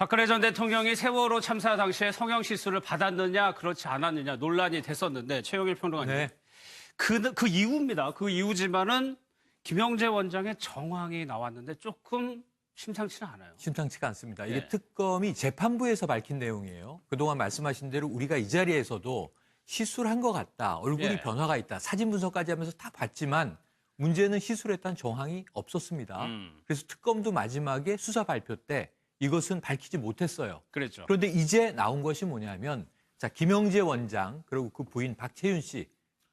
박근혜 전 대통령이 세월호 참사 당시에 성형시술을 받았느냐 그렇지 않았느냐 논란이 됐었는데 최영일 평론가님. 네. 그 이후입니다. 그 이후지만은 김영재 원장의 정황이 나왔는데 조금 심상치는 않아요. 심상치가 않습니다. 이게 예. 특검이 재판부에서 밝힌 내용이에요. 그동안 말씀하신 대로 우리가 이 자리에서도 시술한 것 같다. 얼굴이 예. 변화가 있다. 사진 분석까지 하면서 다 봤지만 문제는 시술했다는 정황이 없었습니다. 그래서 특검도 마지막에 수사 발표 때 이것은 밝히지 못했어요. 그랬죠. 그런데 이제 나온 것이 뭐냐면 자 김영재 원장 그리고 그 부인 박채윤 씨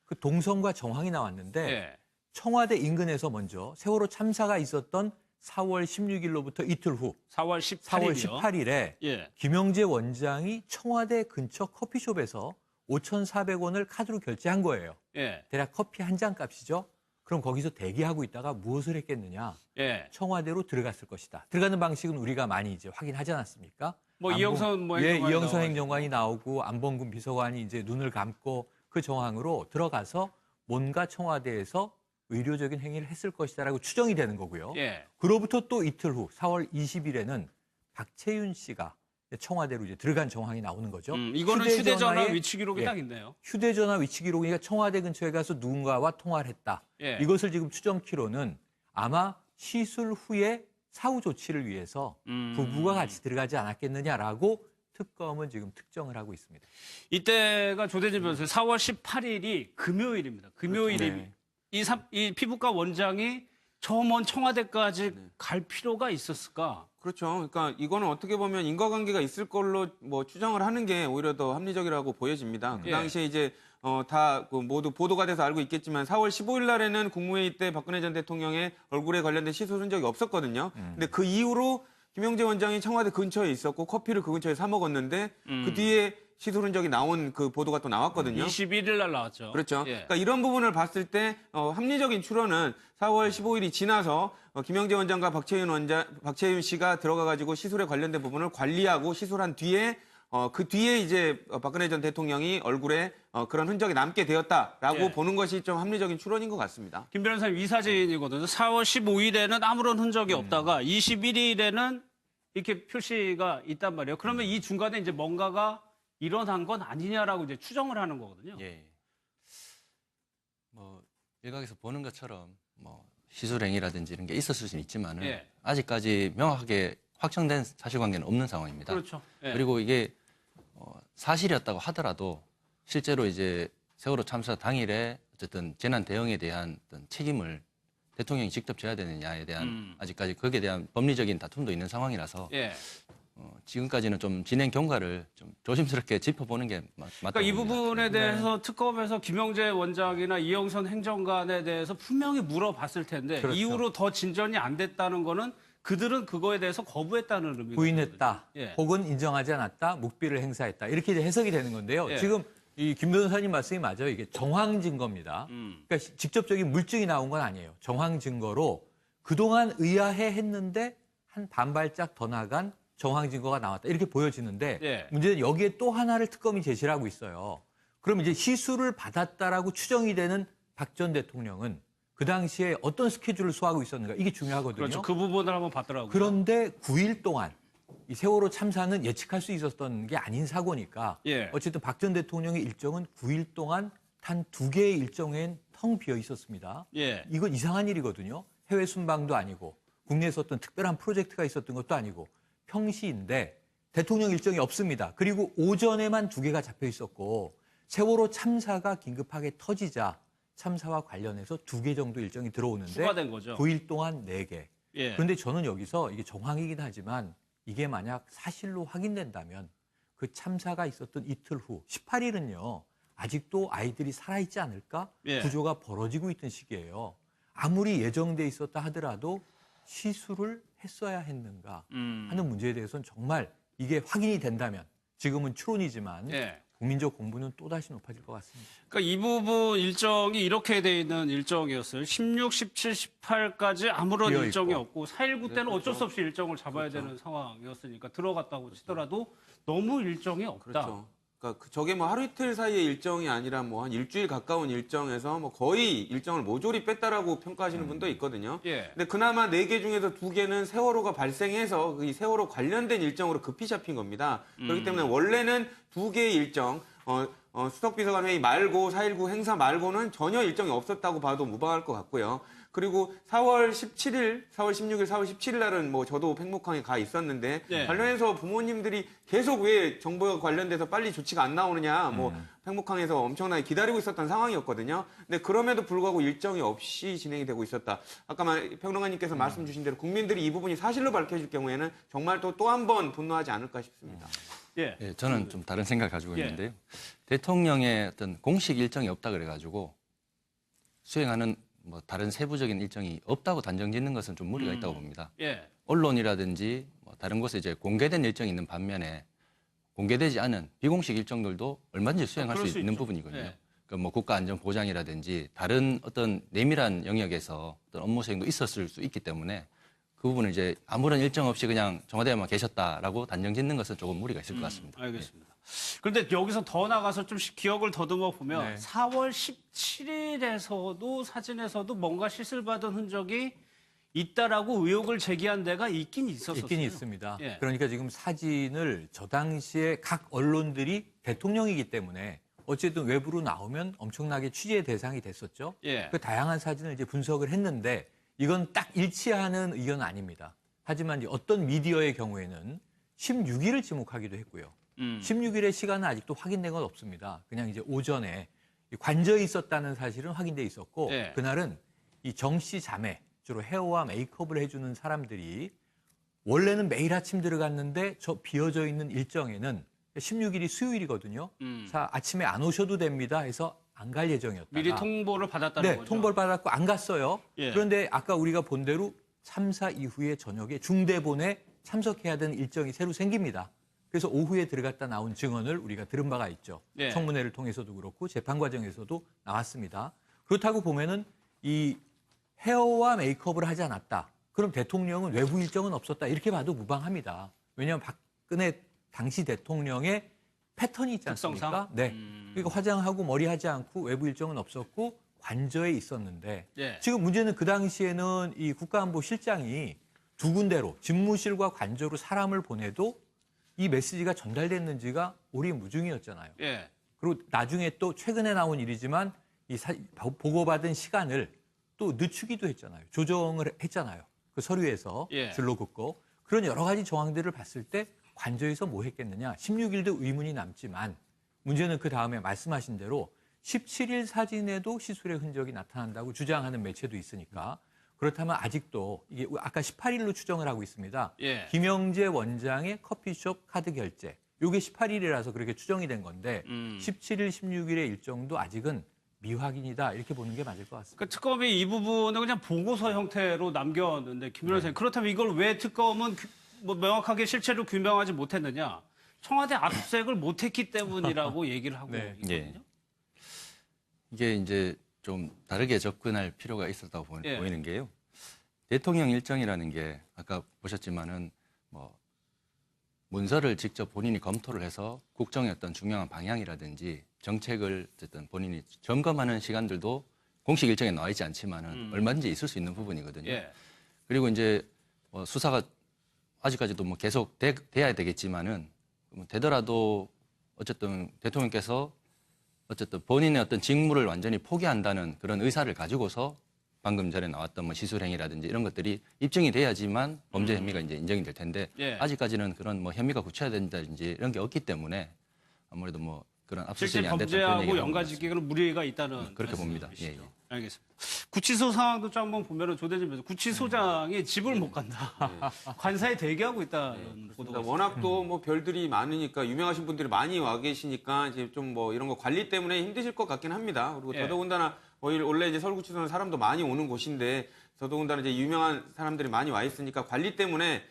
그 동선과 정황이 나왔는데 예. 청와대 인근에서 먼저 세월호 참사가 있었던 4월 16일로부터 이틀 후 4월 4월 18일이요. 18일에 예. 김영재 원장이 청와대 근처 커피숍에서 5,400원을 카드로 결제한 거예요. 예. 대략 커피 한 잔 값이죠. 그럼 거기서 대기하고 있다가 무엇을 했겠느냐? 예. 청와대로 들어갔을 것이다. 들어가는 방식은 우리가 많이 이제 확인하지 않았습니까? 뭐 이영선 뭐 예, 행정관이 이영선 나와가지고. 행정관이 나오고 안봉근 비서관이 이제 눈을 감고 그 정황으로 들어가서 뭔가 청와대에서 의료적인 행위를 했을 것이다라고 추정이 되는 거고요. 예. 그로부터 또 이틀 후 4월 20일에는 박채윤 씨가 청와대로 이제 들어간 정황이 나오는 거죠. 이거는 휴대전화 휴대전화에- 위치 기록이 예, 딱 있네요. 휴대전화 위치 기록이니까 청와대 근처에 가서 누군가와 통화를 했다. 예. 이것을 지금 추정키로는 아마 시술 후에 사후 조치를 위해서 부부가 같이 들어가지 않았겠느냐라고 특검은 지금 특정을 하고 있습니다. 이때가 조대진 변호사 4월 18일이 금요일입니다. 금요일이 네. 이 피부과 원장이 저 먼 청와대까지 갈 필요가 있었을까? 그렇죠. 그러니까 이거는 어떻게 보면 인과관계가 있을 걸로 뭐 추정을 하는 게 오히려 더 합리적이라고 보여집니다. 그 예. 당시에 이제 다 모두 보도가 돼서 알고 있겠지만 4월 15일 날에는 국무회의 때 박근혜 전 대통령의 얼굴에 관련된 시술 흔적이 없었거든요. 근데 그 이후로 김영재 원장이 청와대 근처에 있었고 커피를 그 근처에 사 먹었는데 그 뒤에 시술 흔적이 나온 그 보도가 또 나왔거든요. 21일 날 나왔죠. 그렇죠. 예. 그러니까 이런 부분을 봤을 때 합리적인 추론은 4월 15일이 지나서 김영재 원장과 박채윤 씨가 들어가가지고 시술에 관련된 부분을 관리하고 시술한 뒤에 그 뒤에 이제 박근혜 전 대통령이 얼굴에 그런 흔적이 남게 되었다라고 예. 보는 것이 좀 합리적인 추론인 것 같습니다. 김 변호사님 이 사진이거든요. 4월 15일에는 아무런 흔적이 없다가 21일에는 이렇게 표시가 있단 말이에요. 그러면 이 중간에 이제 뭔가가 일어난 건 아니냐라고 이제 추정을 하는 거거든요. 예. 뭐 일각에서 보는 것처럼 뭐 시술행위라든지 이런 게 있었을 수는 있지만은 예. 아직까지 명확하게 확정된 사실관계는 없는 상황입니다. 그렇죠. 예. 그리고 이게 사실이었다고 하더라도 실제로 이제 세월호 참사 당일에 어쨌든 재난 대응에 대한 어떤 책임을 대통령이 직접 져야 되느냐에 대한 아직까지 거기에 대한 법리적인 다툼도 있는 상황이라서 예. 지금까지는 좀 진행 경과를 좀 조심스럽게 짚어보는 게 맞다고 그러니까 이 봅니다. 부분에 대해서 특검에서 김영재 원장이나 이영선 행정관에 대해서 분명히 물어봤을 텐데 그렇죠. 이후로 더 진전이 안 됐다는 거는 그들은 그거에 대해서 거부했다는 의미거든요. 부인했다, 예. 혹은 인정하지 않았다, 묵비를 행사했다 이렇게 이제 해석이 되는 건데요. 예. 지금 이 김 변호사님 말씀이 맞아요. 이게 정황 증거입니다. 그러니까 직접적인 물증이 나온 건 아니에요. 정황 증거로 그동안 의아해 했는데 한 반발짝 더 나간 정황 증거가 나왔다 이렇게 보여지는데 예. 문제는 여기에 또 하나를 특검이 제시를 하고 있어요. 그럼 이제 시술을 받았다라고 추정이 되는 박 전 대통령은 그 당시에 어떤 스케줄을 소화하고 있었는가 이게 중요하거든요. 그렇죠. 그 부분을 한번 봤더라고요. 그런데 9일 동안 이 세월호 참사는 예측할 수 있었던 게 아닌 사고니까 예. 어쨌든 박 전 대통령의 일정은 9일 동안 단 2개의 일정엔 텅 비어 있었습니다. 예. 이건 이상한 일이거든요. 해외 순방도 아니고 국내에서 어떤 특별한 프로젝트가 있었던 것도 아니고 평시인데 대통령 일정이 없습니다. 그리고 오전에만 2개가 잡혀 있었고 세월호 참사가 긴급하게 터지자 참사와 관련해서 2개 정도 일정이 들어오는데 추가된 거죠. 9일 동안 4개. 예. 그런데 저는 여기서 이게 정황이긴 하지만 이게 만약 사실로 확인된다면 그 참사가 있었던 이틀 후 18일은요. 아직도 아이들이 살아있지 않을까? 예. 구조가 벌어지고 있던 시기예요. 아무리 예정돼 있었다 하더라도 시술을 했어야 했는가 하는 문제에 대해서는 정말 이게 확인이 된다면 지금은 추론이지만 예. 국민적 공분은 또다시 높아질 것 같습니다. 그러니까 이 부분 일정이 이렇게 돼 있는 일정이었어요. 16, 17, 18까지 아무런 비어있고. 일정이 없고 4.19 때는 네, 어쩔 그렇죠. 수 없이 일정을 잡아야 되는 상황이었으니까 들어갔다고 치더라도 너무 일정이 없다. 그렇죠. 그러니까 저게 뭐 하루 이틀 사이의 일정이 아니라 뭐 한 일주일 가까운 일정에서 뭐 거의 일정을 모조리 뺐다라고 평가하시는 분도 있거든요. 예. 근데 그나마 4개 중에서 2개는 세월호가 발생해서 이 세월호 관련된 일정으로 급히 잡힌 겁니다. 그렇기 때문에 원래는 2개의 일정, 수석비서관 회의 말고 4.19 행사 말고는 전혀 일정이 없었다고 봐도 무방할 것 같고요. 그리고 4월 17일, 4월 16일, 4월 17일 날은 뭐 저도 팽목항에 가 있었는데 네. 관련해서 부모님들이 계속 왜 정부와 관련돼서 빨리 조치가 안 나오느냐, 뭐 팽목항에서 엄청나게 기다리고 있었던 상황이었거든요. 근데 그럼에도 불구하고 일정이 없이 진행이 되고 있었다. 아까 평론가님께서 말씀 주신 대로 국민들이 이 부분이 사실로 밝혀질 경우에는 정말 또 한 번 분노하지 않을까 싶습니다. 예. 예, 저는 좀 다른 생각을 가지고 예. 있는데요. 대통령의 어떤 공식 일정이 없다 그래가지고 수행하는 뭐 다른 세부적인 일정이 없다고 단정 짓는 것은 좀 무리가 있다고 봅니다. 예. 언론이라든지 뭐 다른 곳에 이제 공개된 일정이 있는 반면에 공개되지 않은 비공식 일정들도 얼마든지 수행할 그럴 수 수 있는 있죠. 부분이거든요. 예. 그 뭐 국가안전보장이라든지 다른 어떤 내밀한 영역에서 어떤 업무 수행도 있었을 수 있기 때문에 그 부분을 이제 아무런 일정 없이 그냥 청와대에만 계셨다라고 단정 짓는 것은 조금 무리가 있을 것 같습니다. 알겠습니다. 그런데 여기서 더 나가서 좀 기억을 더듬어 보면 네. 4월 17일에서도 사진에서도 뭔가 시술 받은 흔적이 있다라고 의혹을 제기한 데가 있긴 있었어요. 있긴 있습니다. 예. 그러니까 지금 사진을 저 당시에 각 언론들이 대통령이기 때문에 어쨌든 외부로 나오면 엄청나게 취재의 대상이 됐었죠. 예. 그 다양한 사진을 이제 분석을 했는데 이건 딱 일치하는 의견은 아닙니다. 하지만 이제 어떤 미디어의 경우에는 16일을 지목하기도 했고요. 16일의 시간은 아직도 확인된 건 없습니다. 그냥 이제 오전에 관저에 있었다는 사실은 확인돼 있었고 예. 그날은 이 정 씨 자매, 주로 헤어와 메이크업을 해주는 사람들이 원래는 매일 아침 들어갔는데 저 비어져 있는 일정에는 16일이 수요일이거든요. 아침에 안 오셔도 됩니다 해서 안 갈 예정이었다가 미리 통보를 받았다는 네, 거죠. 통보를 받았고 안 갔어요. 예. 그런데 아까 우리가 본 대로 참사 이후에 저녁에 중대본에 참석해야 되는 일정이 새로 생깁니다. 그래서 오후에 들어갔다 나온 증언을 우리가 들은 바가 있죠. 예. 청문회를 통해서도 그렇고 재판 과정에서도 나왔습니다. 그렇다고 보면은 이 헤어와 메이크업을 하지 않았다. 그럼 대통령은 외부 일정은 없었다. 이렇게 봐도 무방합니다. 왜냐하면 박근혜 당시 대통령의 패턴이 있지 않습니까? 특성상? 네. 그러니까 화장하고 머리하지 않고 외부 일정은 없었고 관저에 있었는데 예. 지금 문제는 그 당시에는 이 국가안보실장이 두 군데로 집무실과 관저로 사람을 보내도 이 메시지가 전달됐는지가 오리무중이었잖아요. 예. 그리고 나중에 또 최근에 나온 일이지만 이 보고받은 시간을 또 늦추기도 했잖아요. 조정을 했잖아요. 그 서류에서 예. 들러긋고 그런 여러 가지 정황들을 봤을 때 관저에서 뭐 했겠느냐. 16일도 의문이 남지만 문제는 그 다음에 말씀하신 대로 17일 사진에도 시술의 흔적이 나타난다고 주장하는 매체도 있으니까 그렇다면 아직도 이게 아까 18일로 추정을 하고 있습니다. 예. 김영재 원장의 커피숍 카드 결제. 이게 18일이라서 그렇게 추정이 된 건데 17일, 16일의 일정도 아직은 미확인이다 이렇게 보는 게 맞을 것 같습니다. 그 특검이 이 부분을 그냥 보고서 형태로 남겼는데 김 변호사님 그렇다면 이걸 왜 특검은 뭐 명확하게 실체를 규명하지 못했느냐? 청와대 압수수색을 못했기 때문이라고 얘기를 하고 네. 있거든요. 예. 이게 이제 좀 다르게 접근할 필요가 있었다고 예. 보이는 게요. 대통령 일정이라는 게 아까 보셨지만은 뭐 문서를 직접 본인이 검토를 해서 국정의 어떤 중요한 방향이라든지 정책을 어쨌든 본인이 점검하는 시간들도 공식 일정에 나와 있지 않지만은 얼마든지 있을 수 있는 부분이거든요. 예. 그리고 이제 수사가 아직까지도 뭐 계속 돼야 되겠지만은 뭐 되더라도 어쨌든 대통령께서 어쨌든 본인의 어떤 직무를 완전히 포기한다는 그런 의사를 가지고서 방금 전에 나왔던 뭐 시술행위라든지 이런 것들이 입증이 돼야지만 범죄 혐의가 이제 인정이 될 텐데 예. 아직까지는 그런 뭐 혐의가 구체화된다든지 이런 게 없기 때문에 아무래도 뭐 그런 실제 압수수색이 안 됐다는 그런 범죄하고 얘기가 연관짓기에는 무리가 있다는 그렇게 봅니다. 말씀이시죠? 예, 예. 알겠습니다. 구치소 상황도 좀 한번 보면은 조대진에서 구치소장이 집을 못 간다. 관사에 대기하고 있다는 보도가 그러니까 있어요. 워낙 또 뭐 별들이 많으니까 유명하신 분들이 많이 와 계시니까 이제 좀 뭐 이런 거 관리 때문에 힘드실 것 같긴 합니다. 그리고 예. 더더군다나 원래 이제 서울구치소는 사람도 많이 오는 곳인데 더더군다나 이제 유명한 사람들이 많이 와 있으니까 관리 때문에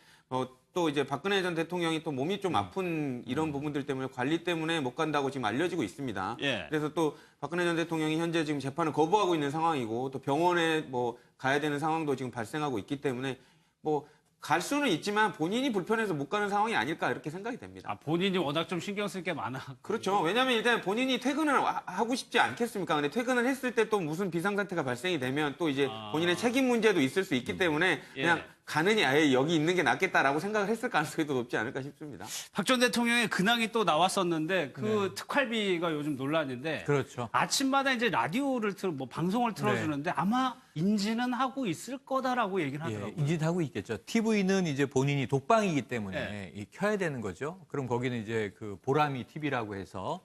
또 이제 박근혜 전 대통령이 또 몸이 좀 아픈 이런 부분들 때문에 관리 때문에 못 간다고 지금 알려지고 있습니다. 예. 그래서 또 박근혜 전 대통령이 현재 지금 재판을 거부하고 있는 상황이고 또 병원에 뭐 가야 되는 상황도 지금 발생하고 있기 때문에 뭐 갈 수는 있지만 본인이 불편해서 못 가는 상황이 아닐까 이렇게 생각이 됩니다. 아, 본인이 워낙 좀 신경 쓸 게 많아. 그렇죠. 왜냐하면 일단 본인이 퇴근을 하고 싶지 않겠습니까? 근데 퇴근을 했을 때 또 무슨 비상사태가 발생이 되면 또 이제 본인의 책임 문제도 있을 수 있기 때문에 그냥 가느니 아예 여기 있는 게 낫겠다라고 생각을 했을 가능성이 더 높지 않을까 싶습니다. 박 전 대통령의 근황이 또 나왔었는데 그 특활비가 요즘 논란인데 그렇죠. 아침마다 이제 라디오를 방송을 틀어주는데 아마 인지는 하고 있을 거다라고 얘기를 하더라고요. 예, 인지하고 있겠죠. TV는 이제 본인이 독방이기 때문에 네. 이 켜야 되는 거죠. 그럼 거기는 이제 그 보람이 TV라고 해서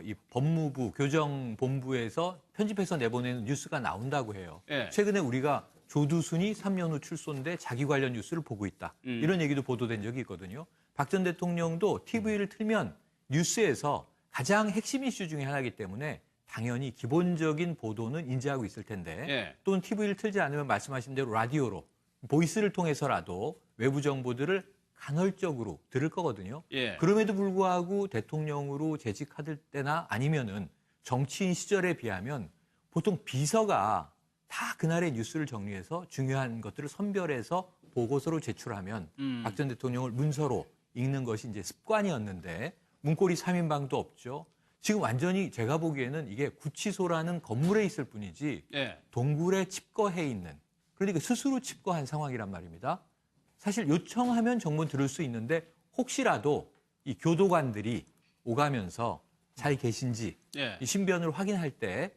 이 법무부 교정본부에서 편집해서 내보내는 뉴스가 나온다고 해요. 네. 최근에 우리가 조두순이 3년 후 출소인데 자기 관련 뉴스를 보고 있다. 이런 얘기도 보도된 적이 있거든요. 박 전 대통령도 TV를 틀면 뉴스에서 가장 핵심 이슈 중에 하나이기 때문에 당연히 기본적인 보도는 인지하고 있을 텐데 예. 또는 TV를 틀지 않으면 말씀하신 대로 라디오로 보이스를 통해서라도 외부 정보들을 간헐적으로 들을 거거든요. 예. 그럼에도 불구하고 대통령으로 재직할 때나 아니면은 정치인 시절에 비하면 보통 비서가 다 그날의 뉴스를 정리해서 중요한 것들을 선별해서 보고서로 제출하면 박 전 대통령을 문서로 읽는 것이 이제 습관이었는데 문고리 3인방도 없죠. 지금 완전히 제가 보기에는 이게 구치소라는 건물에 있을 뿐이지 예. 동굴에 칩거해 있는 그러니까 스스로 칩거한 상황이란 말입니다. 사실 요청하면 정보 들을 수 있는데 혹시라도 이 교도관들이 오가면서 잘 계신지 예. 이 신변을 확인할 때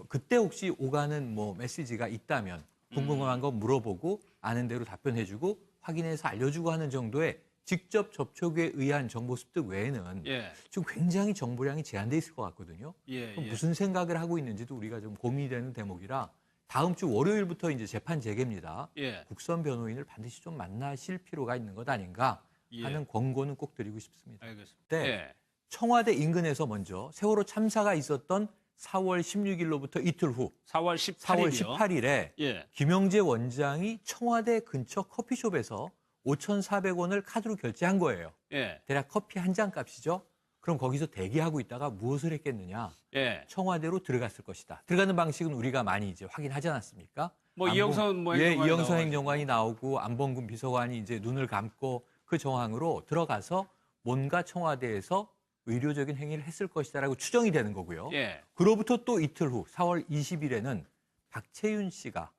그때 혹시 오가는 뭐 메시지가 있다면 궁금한 거 물어보고 아는 대로 답변해주고 확인해서 알려주고 하는 정도의 직접 접촉에 의한 정보 습득 외에는 예. 지금 굉장히 정보량이 제한돼 있을 것 같거든요. 예. 그럼 예. 무슨 생각을 하고 있는지도 우리가 좀 고민이 되는 대목이라 다음 주 월요일부터 이제 재판 재개입니다. 예. 국선 변호인을 반드시 좀 만나실 필요가 있는 것 아닌가 하는 예. 권고는 꼭 드리고 싶습니다. 알겠습니다. 네. 예. 청와대 인근에서 먼저 세월호 참사가 있었던 4월 16일로부터 이틀 후 4월 4월 18일이요. 18일에 예. 김영재 원장이 청와대 근처 커피숍에서 5,400원을 카드로 결제한 거예요. 예. 대략 커피 한 잔 값이죠. 그럼 거기서 대기하고 있다가 무엇을 했겠느냐? 예. 청와대로 들어갔을 것이다. 들어가는 방식은 우리가 많이 이제 확인하지 않았습니까? 뭐 이영선 뭐 예, 행정관이 이영선 나와가지고. 행정관이 나오고 안봉근 비서관이 이제 눈을 감고 그 정황으로 들어가서 뭔가 청와대에서 의료적인 행위를 했을 것이다라고 추정이 되는 거고요. 예. 그로부터 또 이틀 후 4월 20일에는 박채윤 씨가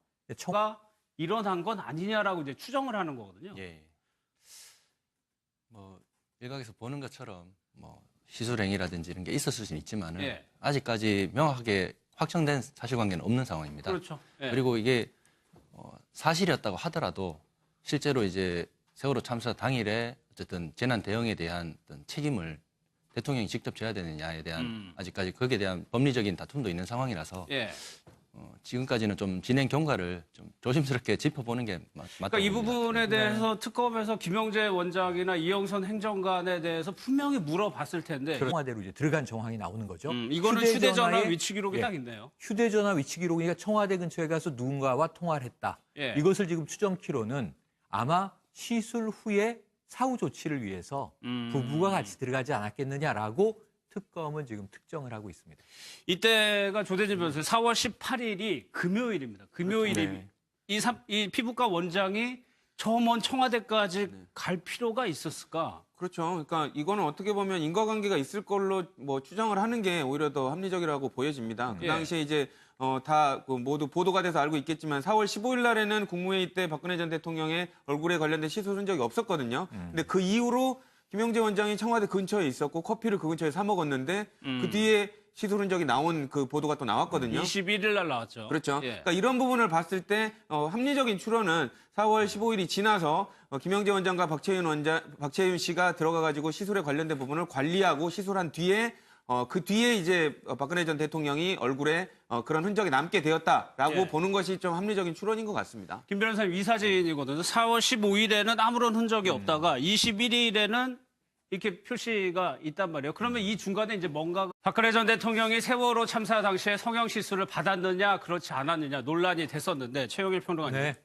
가 일어난 건 아니냐라고 이제 추정을 하는 거거든요. 예. 뭐 일각에서 보는 것처럼 뭐 시술행위라든지 이런 게 있었을 수는 있지만은 예. 아직까지 명확하게 확정된 사실관계는 없는 상황입니다. 그렇죠. 예. 그리고 이게 사실이었다고 하더라도 실제로 이제 세월호 참사 당일에 어쨌든 재난 대응에 대한 어떤 책임을 대통령이 직접 져야 되느냐에 대한 아직까지 거기에 대한 법리적인 다툼도 있는 상황이라서 예. 지금까지는 좀 진행 경과를 좀 조심스럽게 짚어보는 게 맞다고 그러니까 이 봅니다. 부분에 대해서 특검에서 김영재 원장이나 이영선 행정관에 대해서 분명히 물어봤을 텐데 청와대로 이제 들어간 정황이 나오는 거죠. 이거는 휴대전화 휴대전화에- 위치 기록이 예. 딱 있네요. 휴대전화 위치 기록이니까 청와대 근처에 가서 누군가와 통화를 했다. 예. 이것을 지금 추정키로는 아마 시술 후에 사후 조치를 위해서 부부가 같이 들어가지 않았겠느냐라고 특검은 지금 특정을 하고 있습니다. 이때가 조대진 변호사 4월 18일이 금요일입니다. 금요일이 네. 이 피부과 원장이 저 먼 청와대까지 갈 필요가 있었을까? 그렇죠. 그러니까 이거는 어떻게 보면 인과관계가 있을 걸로 뭐 추정을 하는 게 오히려 더 합리적이라고 보여집니다. 그 예. 당시에 이제 다 모두 보도가 돼서 알고 있겠지만 4월 15일 날에는 국무회의 때 박근혜 전 대통령의 얼굴에 관련된 시술 흔적이 없었거든요. 근데 그 이후로 김영재 원장이 청와대 근처에 있었고 커피를 그 근처에 사 먹었는데 그 뒤에 시술 흔적이 나온 그 보도가 또 나왔거든요. 21일 날 나왔죠. 그렇죠. 예. 그러니까 이런 부분을 봤을 때 합리적인 추론은 4월 15일이 지나서 김영재 원장과 박채윤 씨가 들어가가지고 시술에 관련된 부분을 관리하고 시술한 뒤에 그 뒤에 이제 박근혜 전 대통령이 얼굴에 그런 흔적이 남게 되었다라고 예. 보는 것이 좀 합리적인 추론인 것 같습니다. 김 변호사님 이사진이거든요. 4월 15일에는 아무런 흔적이 없다가 21일에는 이렇게 표시가 있단 말이에요. 그러면 이 중간에 이제 뭔가 박근혜 전 대통령이 세월호 참사 당시에 성형 시술을 받았느냐 그렇지 않았느냐 논란이 됐었는데 최영일 평론가님. 네.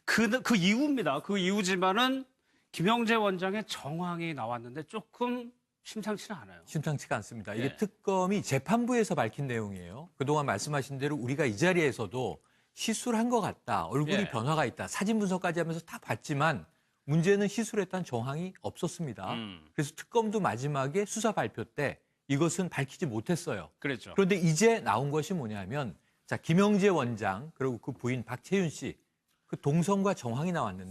그 이후입니다. 그 이후지만은 김영재 원장의 정황이 나왔는데 조금 심상치는 않아요. 심상치가 않습니다. 이게 예. 특검이 재판부에서 밝힌 내용이에요. 그동안 말씀하신 대로 우리가 이 자리에서도 시술한 것 같다. 얼굴이 예. 변화가 있다. 사진 분석까지 하면서 다 봤지만 문제는 시술했다는 정황이 없었습니다. 그래서 특검도 마지막에 수사 발표 때 이것은 밝히지 못했어요. 그랬죠. 그런데 이제 나온 것이 뭐냐면 자 김영재 원장 그리고 그 부인 박채윤 씨 그 동선과 정황이 나왔는데